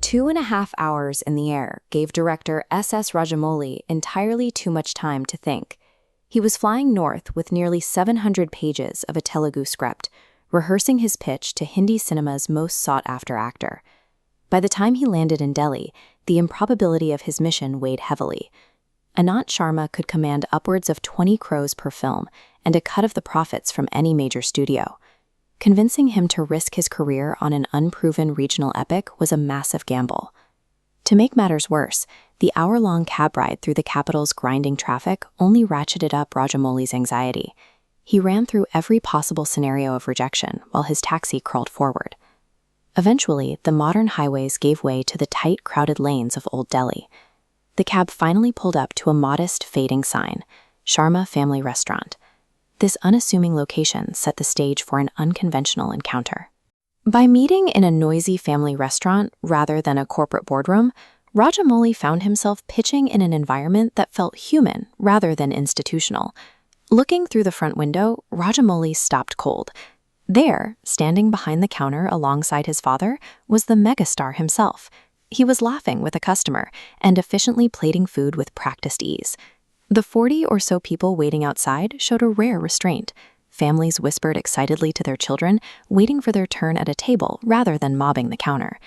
2.5 hours in the air gave director S.S. Rajamouli entirely too much time to think. He was flying north with nearly 700 pages of a Telugu script, rehearsing his pitch to Hindi cinema's most sought-after actor. By the time he landed in Delhi, the improbability of his mission weighed heavily. Anant Sharma could command upwards of 20 crores per film and a cut of the profits from any major studio. Convincing him to risk his career on an unproven regional epic was a massive gamble. To make matters worse, the hour-long cab ride through the capital's grinding traffic only ratcheted up Rajamouli's anxiety. He ran through every possible scenario of rejection while his taxi crawled forward. Eventually, the modern highways gave way to the tight, crowded lanes of Old Delhi. The cab finally pulled up to a modest, fading sign, Sharma Family Restaurant. This unassuming location set the stage for an unconventional encounter. By meeting in a noisy family restaurant rather than a corporate boardroom, Rajamouli found himself pitching in an environment that felt human rather than institutional. Looking through the front window, Rajamouli stopped cold. There, standing behind the counter alongside his father, was the megastar himself. He was laughing with a customer and efficiently plating food with practiced ease. The 40 or so people waiting outside showed a rare restraint. Families whispered excitedly to their children, waiting for their turn at a table rather than mobbing the counter.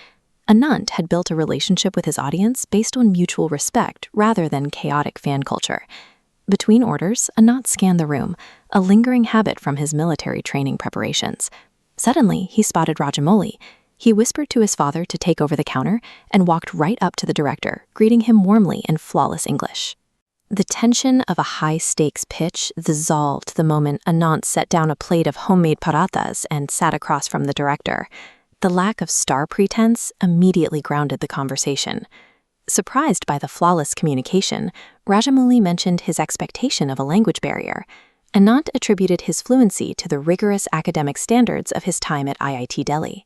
Anant had built a relationship with his audience based on mutual respect rather than chaotic fan culture. Between orders, Anant scanned the room, a lingering habit from his military training preparations. Suddenly, he spotted Rajamouli. He whispered to his father to take over the counter and walked right up to the director, greeting him warmly in flawless English. The tension of a high-stakes pitch dissolved the moment Anant set down a plate of homemade parathas and sat across from the director. The lack of star pretense immediately grounded the conversation. Surprised by the flawless communication, Rajamouli mentioned his expectation of a language barrier. Anant attributed his fluency to the rigorous academic standards of his time at IIT Delhi.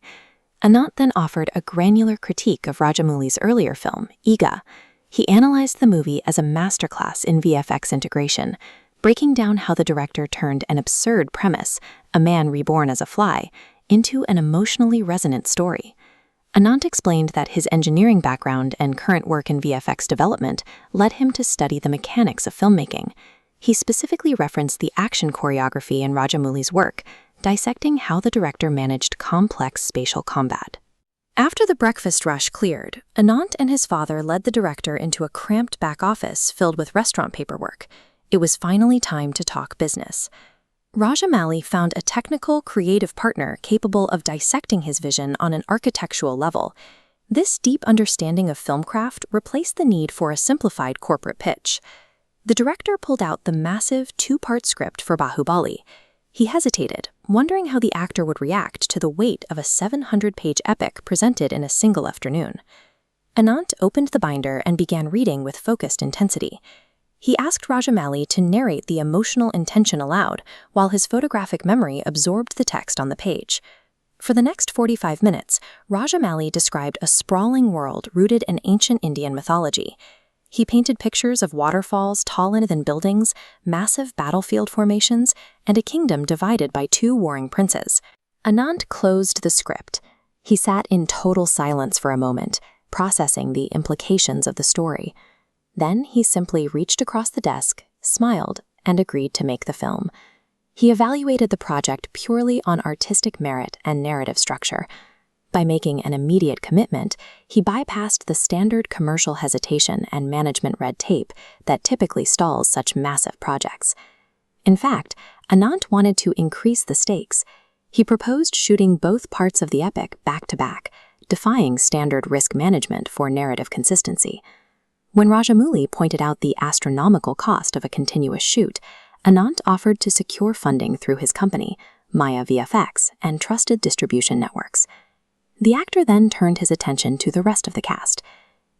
Anant then offered a granular critique of Rajamouli's earlier film, Iga. He analyzed the movie as a masterclass in VFX integration, breaking down how the director turned an absurd premise, a man reborn as a fly, into an emotionally resonant story. Anant explained that his engineering background and current work in VFX development led him to study the mechanics of filmmaking. He specifically referenced the action choreography in Rajamouli's work, dissecting how the director managed complex spatial combat. After the breakfast rush cleared, Anant and his father led the director into a cramped back office filled with restaurant paperwork. It was finally time to talk business. Rajamouli found a technical, creative partner capable of dissecting his vision on an architectural level. This deep understanding of filmcraft replaced the need for a simplified corporate pitch. The director pulled out the massive 2-part script for Baahubali. He hesitated, wondering how the actor would react to the weight of a 700-page epic presented in a single afternoon. Anant opened the binder and began reading with focused intensity. He asked Rajamouli to narrate the emotional intention aloud, while his photographic memory absorbed the text on the page. For the next 45 minutes, Rajamouli described a sprawling world rooted in ancient Indian mythology. He painted pictures of waterfalls taller than buildings, massive battlefield formations, and a kingdom divided by 2 warring princes. Anant closed the script. He sat in total silence for a moment, processing the implications of the story. Then he simply reached across the desk, smiled, and agreed to make the film. He evaluated the project purely on artistic merit and narrative structure. By making an immediate commitment, he bypassed the standard commercial hesitation and management red tape that typically stalls such massive projects. In fact, Anant wanted to increase the stakes. He proposed shooting both parts of the epic back-to-back, defying standard risk management for narrative consistency. When Rajamouli pointed out the astronomical cost of a continuous shoot, Anant offered to secure funding through his company, Maya VFX, and trusted distribution networks. The actor then turned his attention to the rest of the cast.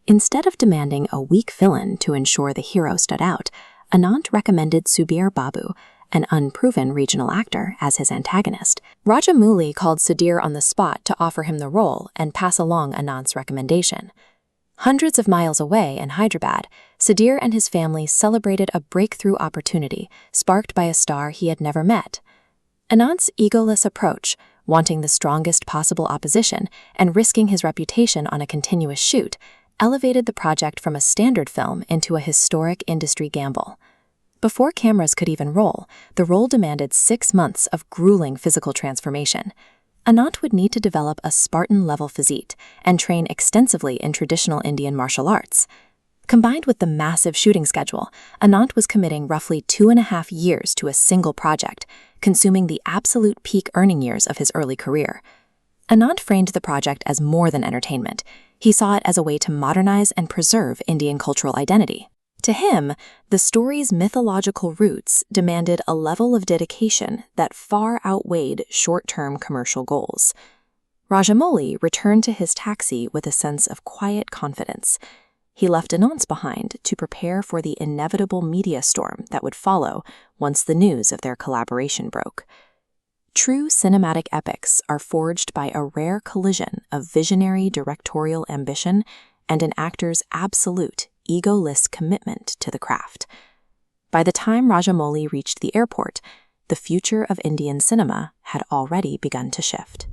Instead of demanding a weak villain to ensure the hero stood out, Anant recommended Sudheer Babu, an unproven regional actor, as his antagonist. Rajamouli called Sudheer on the spot to offer him the role and pass along Anant's recommendation. Hundreds of miles away in Hyderabad, Sudheer and his family celebrated a breakthrough opportunity sparked by a star he had never met. Anant's egoless approach, wanting the strongest possible opposition and risking his reputation on a continuous shoot, elevated the project from a standard film into a historic industry gamble. Before cameras could even roll, the role demanded 6 months of grueling physical transformation. Anant would need to develop a Spartan-level physique and train extensively in traditional Indian martial arts. Combined with the massive shooting schedule, Anant was committing roughly 2.5 years to a single project, consuming the absolute peak earning years of his early career. Anant framed the project as more than entertainment. He saw it as a way to modernize and preserve Indian cultural identity. To him, the story's mythological roots demanded a level of dedication that far outweighed short-term commercial goals. Rajamouli returned to his taxi with a sense of quiet confidence. He left Anant behind to prepare for the inevitable media storm that would follow once the news of their collaboration broke. True cinematic epics are forged by a rare collision of visionary directorial ambition and an actor's absolute, egoless commitment to the craft. By the time Rajamouli reached the airport, the future of Indian cinema had already begun to shift.